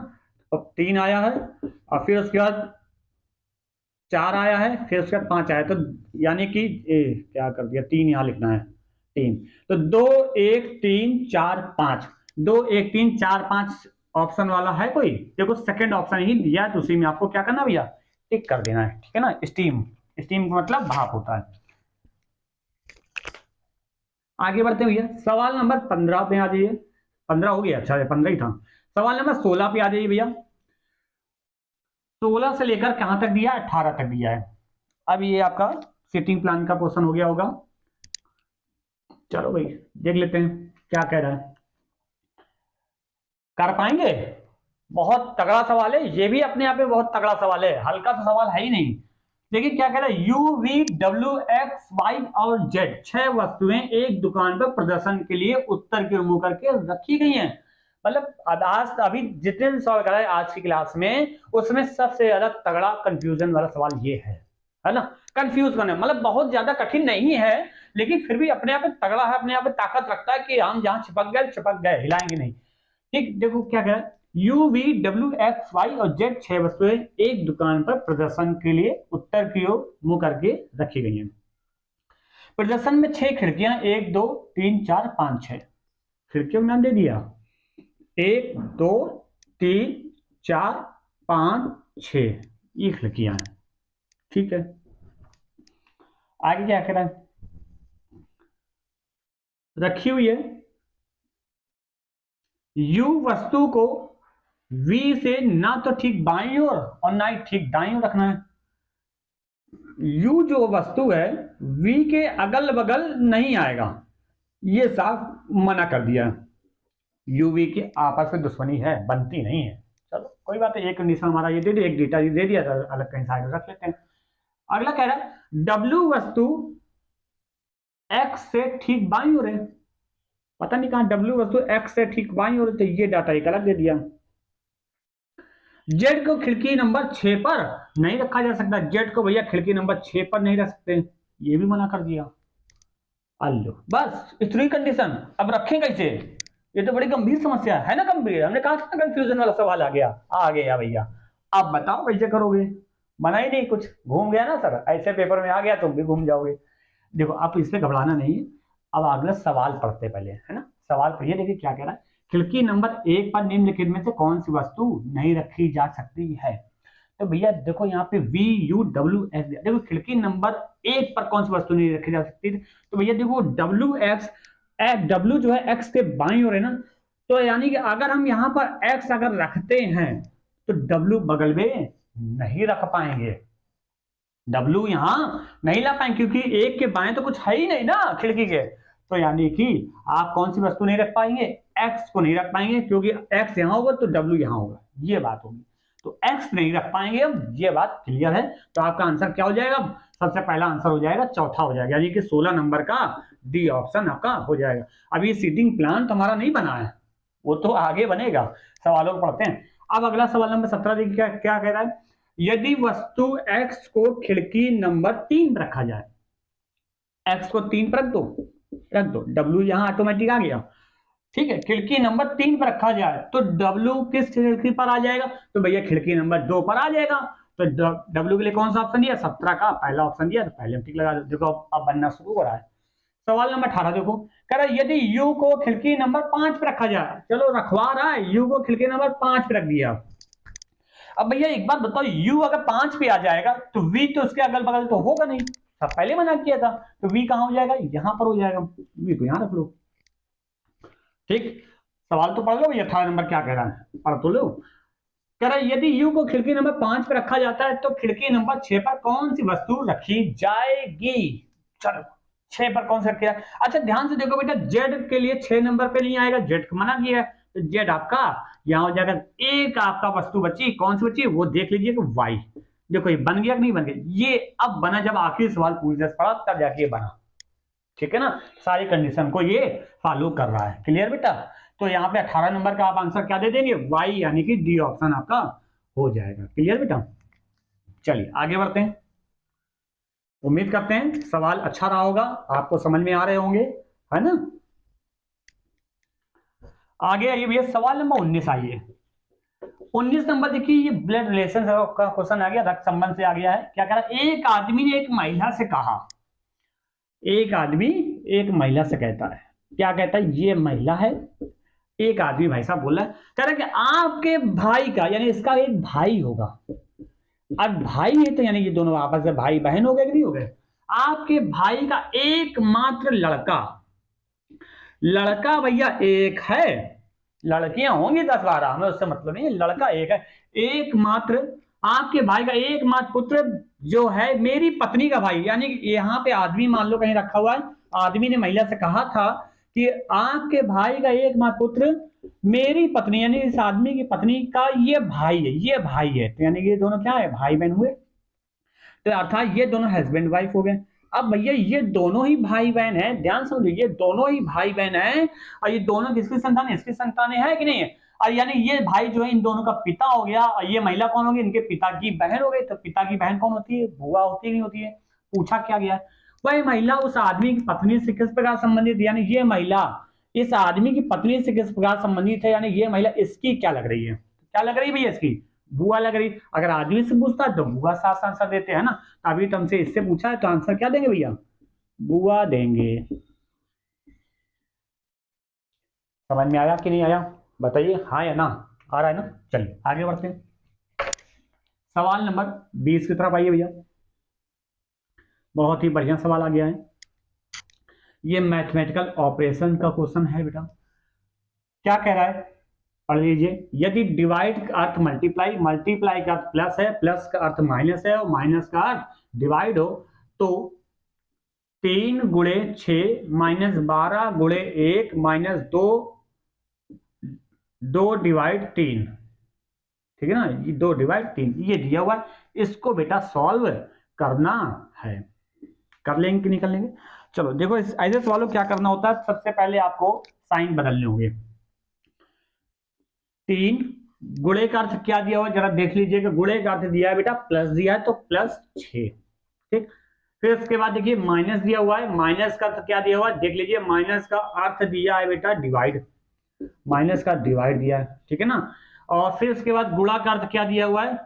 अब 3 आया है, और फिर उसके बाद 4 आया है, फिर उसके बाद 5 आया, तो यानी कि क्या कर दिया, 3 यहाँ लिखना है, 3। तो 2 1 3 4 5, 2 1 3 4 5 ऑप्शन वाला है कोई, देखो सेकंड ऑप्शन ही दिया है, तो उसी में आपको क्या करना भैया, टिक कर देना है, ठीक है ना। स्टीम, स्टीम का मतलब भाप होता है। आगे बढ़ते हैं भैया, सवाल नंबर 15 पे आ जाइए। 15 हो गया, अच्छा 15 ही था। सवाल नंबर 16 पे आ जाइए भैया। 16 से लेकर कहां तक दिया, 18 तक दिया है। अब ये आपका सिटिंग प्लान का क्वेश्चन हो गया होगा। चलो भाई देख लेते हैं क्या कह रहा है, कर पाएंगे। बहुत तगड़ा सवाल है ये भी, अपने आप में बहुत तगड़ा सवाल है, हल्का तो सवाल है ही नहीं। देखिए क्या कह रहा है, U V W X Y और जेड 6 वस्तुएं एक दुकान पर प्रदर्शन के लिए उत्तर की ओर मुंह करके रखी गई हैं। मतलब आज अभी जितने भी सवाल कराए आज की क्लास में, उसमें सबसे ज्यादा तगड़ा कंफ्यूजन वाला सवाल ये है ना। कंफ्यूज करने मतलब बहुत ज्यादा कठिन नहीं है, लेकिन फिर भी अपने आप में तगड़ा है, अपने आप में ताकत रखता है कि हम जहां चिपक गए हिलाएंगे नहीं। ठीक, देखो क्या कह रहा है, U V W X Y और जेड 6 वस्तुएं एक दुकान पर प्रदर्शन के लिए उत्तर की ओर मुंह करके रखी गई हैं। प्रदर्शन में 6 खिड़कियां, 1 2 3 4 5 6 खिड़कियों का नाम दे दिया, 1 2 3 4 5 6 ये खिड़कियां हैं, ठीक है। आगे क्या कह रहा है, रखी हुई है, यू वस्तु को वी से ना तो ठीक बाईं ओर और ना ही ठीक दाईं ओर रखना है। यू जो वस्तु है वी के अगल बगल नहीं आएगा, ये साफ मना कर दिया। यू वी के आपस में दुश्मनी है, बनती नहीं है। चलो कोई बात है, एक कंडीशन हमारा ये दे दिया, एक डेटा दे दिया, तो अलग कहीं साइड रख लेते हैं। अगला कह रहा है डब्ल्यू वस्तु एक्स से ठीक बाईं ओर है, पता नहीं कहां डब्ल्यू वस्तु एक्स से ठीक बाईं ओर, तो ये डाटा एक अलग दे दिया। जेड को खिड़की नंबर 6 पर नहीं रखा जा सकता, जेड को भैया खिड़की नंबर 6 पर नहीं रख सकते, ये भी मना कर दिया। अल्लो बस इतनी कंडीशन, अब रखें कैसे, ये तो बड़ी गंभीर समस्या है ना, गंभीर। हमने कहा था कंफ्यूजन वाला सवाल आ गया भैया। अब बताओ कैसे करोगे, बना ही नहीं कुछ, घूम गया ना सर, ऐसे पेपर में आ गया तुम भी घूम जाओगे। देखो आप इसमें घबराना नहीं है, अब अगला सवाल पढ़ते पहले, है ना। सवाल पढ़िए, देखिए क्या कह रहा है खिड़की नंबर 1 पर निम्नलिखित में से कौन सी वस्तु नहीं रखी जा सकती है? तो भैया देखो यहाँ पे VUWX, देखो खिड़की नंबर 1 पर कौन सी वस्तु नहीं रखी जा सकती? तो भैया देखो W जो है X के बाईं ओर है ना, तो यानी कि अगर हम यहाँ पर X अगर रखते हैं तो W बगल में नहीं रख पाएंगे, W यहाँ नहीं ला पाएंगे, क्योंकि 1 के बाएं तो कुछ है ही नहीं ना खिड़की के। तो यानी कि आप कौन सी वस्तु नहीं रख पाएंगे? X को नहीं रख पाएंगे, क्योंकि X यहाँ होगा तो W यहाँ होगा, ये बात होगी। तो X नहीं रख पाएंगे हम, ये बात क्लियर है। तो आपका आंसर क्या हो जाएगा? सबसे पहला आंसर हो जाएगा चौथा हो जाएगा, यानी कि 16 नंबर का डी ऑप्शन आपका हो जाएगा। अभी सीटिंग प्लान तो हमारा नहीं बना है, वो तो आगे बनेगा। सवालों को पढ़ते हैं। अब अगला सवाल नंबर 17 देखिए क्या कह रहा है। यदि वस्तु X को खिड़की नंबर 3 पर रखा जाए, X को 3 पर रख दो, W यहां ऑटोमेटिक आ गया, ठीक है। खिड़की नंबर 3 पर रखा जाए तो W किस खिड़की पर आ जाएगा? तो भैया खिड़की नंबर 2 पर आ जाएगा। तो W के लिए कौन सा ऑप्शन दिया? 17 का पहला ऑप्शन दिया, तो पहले हम टिक लगा दो। देखो अब बनना शुरू हो रहा है। सवाल नंबर 18 देखो, कह रहा है यदि U को खिड़की नंबर 5 पर रखा जाए, चलो रखवा रहा है, U को खिड़की नंबर 5 पर रख दिया। अब भैया एक बात बताओ, U अगर 5 पे आ जाएगा तो V तो उसके अगल बगल तो होगा नहीं, सब पहले मना किया था। तो V कहां हो जाएगा? यहां पर हो जाएगा, V को यहां रख लो, ठीक। सवाल तो पढ़ लो भैया, 18 नंबर क्या कह रहा है, पढ़ तो लो। कह रहा है यदि U को खिड़की नंबर 5 पर रखा जाता है तो खिड़की नंबर 6 पर कौन सी वस्तु रखी जाएगी? चलो 6 पर कौन सी रखी जाए? अच्छा ध्यान से देखो बेटा, Z के लिए 6 नंबर पे नहीं आएगा, Z को मना किया है, तो Z आपका यहां हो जाएगा। एक आपका वस्तु बची, कौन सी बची वो देख लीजिए, Y। देखो ये बन गया कि नहीं बन गया? ये अब बना जब आखिरी सवाल पूछ पड़ा तब जाके बना, ठीक है ना। सारी कंडीशन को ये फॉलो कर रहा है, क्लियर बेटा। तो यहाँ पे 18 नंबर का आप आंसर क्या दे देंगे? Y, यानी कि डी ऑप्शन आपका हो जाएगा, क्लियर बेटा। चलिए आगे बढ़ते हैं। उम्मीद करते हैं सवाल अच्छा रहा होगा, आपको समझ में आ रहे होंगे, है ना। आगे आइए भैया, सवाल नंबर 19 आइए। 19 नंबर देखिए, ये ब्लड रिलेशन का क्वेश्चन आ गया, रक्त संबंध से आ गया है। क्या कह रहा है? एक आदमी ने एक महिला से कहा, एक आदमी एक महिला से कहता है, क्या कहता है? ये महिला है, एक आदमी भाई साहब बोल रहा है, कह रहा है कि आपके भाई का, यानी इसका एक भाई होगा। अब भाई है तो यानी ये दोनों आपस में भाई बहन हो गए कि नहीं हो गए? आपके भाई का एकमात्र लड़का, लड़का भैया एक है, लड़कियां होंगी 10-12, हमें उससे मतलब नहीं, लड़का एक है, एकमात्र आपके भाई का एकमात्र पुत्र जो है मेरी पत्नी का भाई। यानी यहाँ पे आदमी मान लो कहीं रखा हुआ है, आदमी ने महिला से कहा था कि आपके भाई का एकमात्र पुत्र मेरी पत्नी, यानी इस आदमी की पत्नी का ये भाई है, ये भाई है, तो यानी कि ये दोनों क्या है? भाई बहन हुए। तो अर्थात ये दोनों हस्बैंड वाइफ हो गए। अब भैया ये दोनों ही भाई बहन है, ध्यान समझो, ये दोनों ही भाई बहन है, और ये दोनों किसकी संतान है? इसकी संतान है कि नहीं है? और यानी ये भाई जो है इन दोनों का पिता हो गया, और ये महिला कौन होगी? इनके पिता की बहन हो गई। तो पिता की बहन कौन होती है? बुआ होती है, नहीं होती है? पूछा क्या गया? वह महिला उस आदमी की पत्नी से किस प्रकार संबंधित, यानी ये महिला इस आदमी की पत्नी से किस प्रकार संबंधित है, यानी ये महिला इसकी क्या लग रही है? क्या लग रही है भैया? इसकी बुआ लग रही। अगर आदमी से पूछता है तो बुआ साफ आंसर देते हैं ना, अभी तुमसे इससे पूछा है तो आंसर क्या देंगे भैया? बुआ देंगे। समझ में आया कि नहीं आया? बताइए हाँ या ना, आ रहा है ना। चलिए आगे बढ़ते हैं, सवाल नंबर 20 की तरफ आइए भैया। बहुत ही बढ़िया सवाल आ गया है, ये मैथमेटिकल ऑपरेशन का क्वेश्चन है बेटा। क्या कह रहा है? पढ़ लीजिए। यदि डिवाइड का अर्थ मल्टीप्लाई, मल्टीप्लाई का अर्थ प्लस है, प्लस का अर्थ माइनस है, और माइनस का अर्थ डिवाइड हो, तो 3 गुणे 6 माइनस 12 गुणे 1 माइनस 2 डिवाइड 3, ठीक है ना, ये 2 डिवाइड 3 ये दिया हुआ है, इसको बेटा सॉल्व करना है। कर लेंगे कि नहीं कर लेंगे? चलो देखो, ऐसे सवालों क्या करना होता है, सबसे पहले आपको साइन बदलने होंगे। 3 गुणे का अर्थ क्या दिया हुआ है, जरा देख लीजिएगा। गुणे का अर्थ दिया है बेटा प्लस दिया है, तो +6, ठीक। फिर उसके बाद देखिए माइनस दिया हुआ है, माइनस का अर्थ क्या दिया हुआ है, देख लीजिए। माइनस का अर्थ दिया है बेटा डिवाइड, माइनस का डिवाइड दिया है, ठीक है ना। और फिर उसके बाद गुणा का अर्थ क्या दिया हुआ है,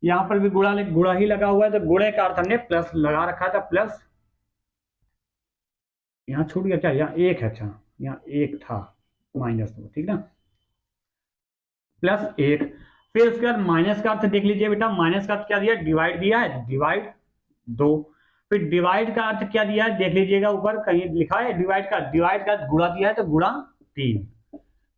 यहां पर भी गुणा ही लगा हुआ है, तो गुणे का अर्थ हमने प्लस लगा रखा था, प्लस यहाँ छूट गया क्या? यहाँ 1 है, अच्छा यहाँ 1 था, -2, ठीक ना। +1। फिर उसके बाद माइनस का अर्थ देख लीजिए बेटा, माइनस का अर्थ क्या दिया, डिवाइड दिया है, डिवाइड 2। फिर डिवाइड का अर्थ क्या दिया है देख लीजिएगा, ऊपर कहीं लिखा है डिवाइड का अर्थ गुणा दिया है, तो गुणा 3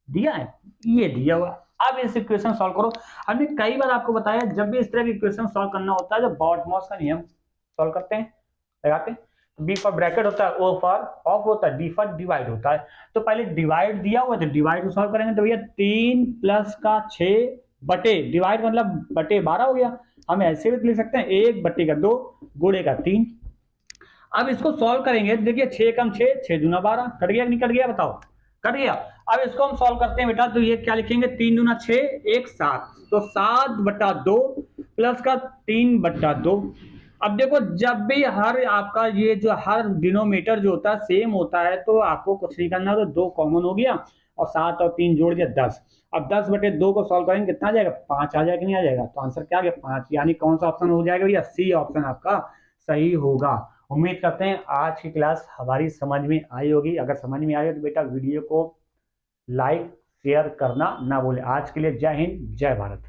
दिया है, ये दिया हुआ। अब इस इक्वेशन सॉल्व करो। हमने कई बार आपको बताया जब भी इस तरह की इक्वेशन सॉल्व करना होता है तो बॉटमॉस का नियम सॉल्व करते हैं, लगाते हैं। बी फॉर ब्रैकेट होता है, ओ फॉर ऑफ होता है, डी फॉर डिवाइड होता है। तो पहले डिवाइड दिया हुआ है तो डिवाइड को सॉल्व करेंगे, तो भैया 3 + का 6 बटे डिवाइड मतलब बटे 12 हो गया। हम ऐसे भी लिख सकते हैं 1 बटे का 2 गुणे का 3। अब इसको सॉल्व करेंगे, देखिए 6 कम 6, 6 दूना 12, कट गया कि नहीं कट गया बताओ, कट गया। अब इसको हम सॉल्व करते हैं बेटा, तो ये क्या लिखेंगे, 3 दूना 6, 1 7, तो 7/2 प्लस का 3/2। अब देखो जब भी हर आपका ये जो हर डिनोमीटर जो होता है सेम होता है, तो आपको कुछ नहीं करना, तो 2 कॉमन हो गया और 7 और 3 जोड़ दिया 10। अब 10/2 को सॉल्व करेंगे कितना आ जाएगा, 5 आ जाएगा कि नहीं आ जाएगा, तो आंसर क्या आ गया 5। यानी कौन सा ऑप्शन हो जाएगा भैया, सी ऑप्शन आपका सही होगा। उम्मीद करते हैं आज की क्लास हमारी समझ में आई होगी। अगर समझ में आई हो तो बेटा वीडियो को लाइक शेयर करना ना भूलें। आज के लिए जय हिंद, जय भारत।